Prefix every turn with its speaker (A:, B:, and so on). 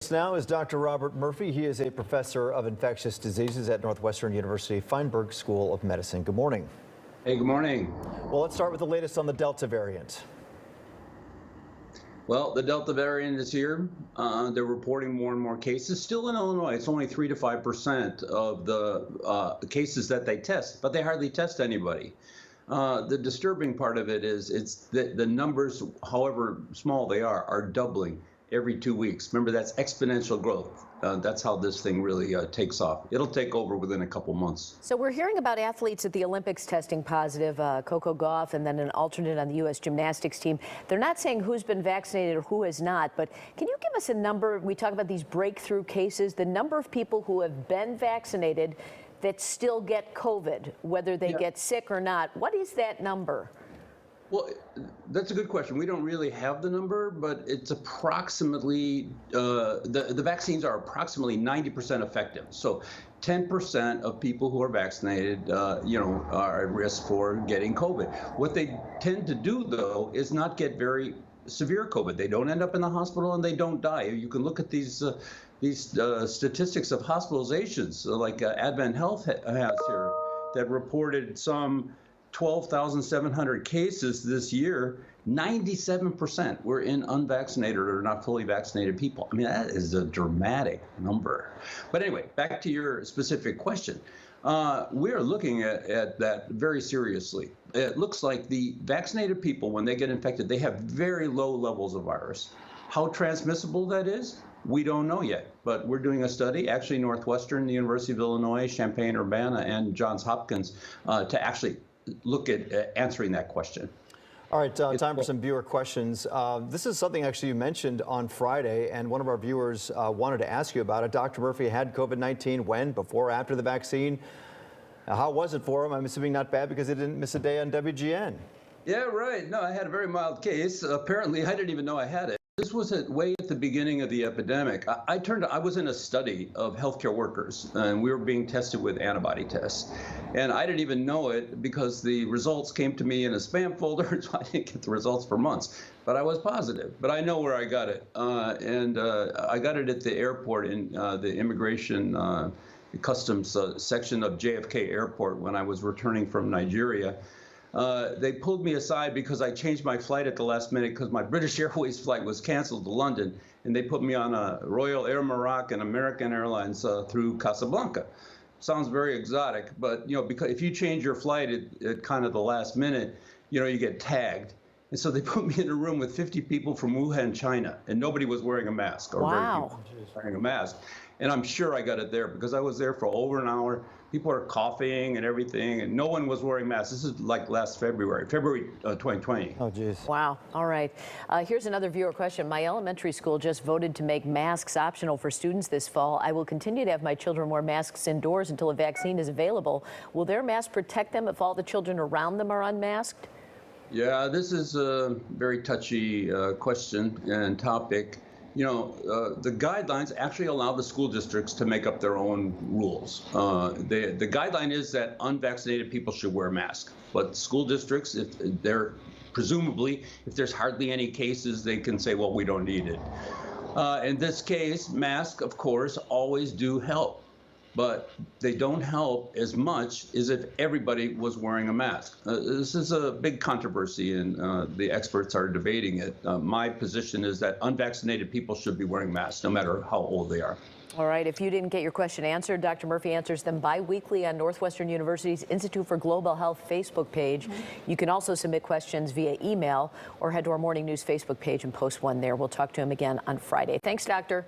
A: Now is Dr. Robert Murphy. He is a professor of infectious diseases at Northwestern University Feinberg School of Medicine. Good morning.
B: Hey, good morning.
A: Well, let's start with the latest on the Delta variant.
B: Well, the Delta variant is here. They're reporting more and more cases. Still in Illinois, it's only 3 to 5% of the cases that they test, but they hardly test anybody. The disturbing part of it is it's the numbers, however small they are doubling every 2 weeks. Remember, that's exponential growth. That's how this thing really takes off. It'll take over within a couple months.
C: So we're hearing about athletes at the Olympics testing positive, Coco Gauff and then an alternate on the U.S. gymnastics team. They're not saying who's been vaccinated or who has not, but can you give us a number? We talk about these breakthrough cases, the number of people who have been vaccinated that still get COVID, whether they get sick or not. What is that number?
B: Well, that's a good question. We don't really have the number, but it's approximately, the vaccines are approximately 90% effective. So 10% of people who are vaccinated, are at risk for getting COVID. What they tend to do, though, is not get very severe COVID. They don't end up in the hospital and they don't die. You can look at these statistics of hospitalizations, like Advent Health has here, that reported some 12,700 cases this year. 97% were in unvaccinated or not fully vaccinated people. I mean, that is a dramatic number. But anyway, back to your specific question. We are looking at that very seriously. It looks like the vaccinated people, when they get infected, they have very low levels of virus. How transmissible that is, we don't know yet, but we're doing a study, actually Northwestern, the University of Illinois, Champaign-Urbana, and Johns Hopkins, to actually look at answering that question.
A: All right, time for some viewer questions. This is something actually you mentioned on Friday, and one of our viewers wanted to ask you about it. Dr. Murphy had COVID-19 when, before, after the vaccine. How was it for him? I'm assuming not bad because he didn't miss a day on WGN.
B: Yeah, right. No, I had a very mild case. Apparently, I didn't even know I had it. This was way at the beginning of the epidemic. I was in a study of healthcare workers, and we were being tested with antibody tests. And I didn't even know it because the results came to me in a spam folder, so I didn't get the results for months. But I was positive. But I know where I got it. I got it at the airport in the immigration customs section of JFK Airport when I was returning from Nigeria. They pulled me aside because I changed my flight at the last minute because my British Airways flight was canceled to London, and they put me on a Royal Air Maroc and American Airlines through Casablanca. Sounds very exotic, but because if you change your flight at kind of the last minute, you get tagged. And so they put me in a room with 50 people from Wuhan, China, and nobody was wearing a mask or
C: wow.
B: wearing a mask. And I'm sure I got it there because I was there for over an hour. People are coughing and everything, and no one was wearing masks. This is like last February 2020.
A: Oh, geez.
C: Wow. All right. Here's another viewer question. My elementary school just voted to make masks optional for students this fall. I will continue to have my children wear masks indoors until a vaccine is available. Will their mask protect them if all the children around them are unmasked?
B: Yeah, this is a very touchy question and topic. The guidelines actually allow the school districts to make up their own rules. The guideline is that unvaccinated people should wear masks, but school districts, if there's hardly any cases, they can say, well, we don't need it. In this case, masks, of course, always do help, but they don't help as much as if everybody was wearing a mask. This is a big controversy, and the experts are debating it. My position is that unvaccinated people should be wearing masks, no matter how old they are.
C: All right. If you didn't get your question answered, Dr. Murphy answers them bi-weekly on Northwestern University's Institute for Global Health Facebook page. You can also submit questions via email or head to our Morning News Facebook page and post one there. We'll talk to him again on Friday. Thanks, Doctor.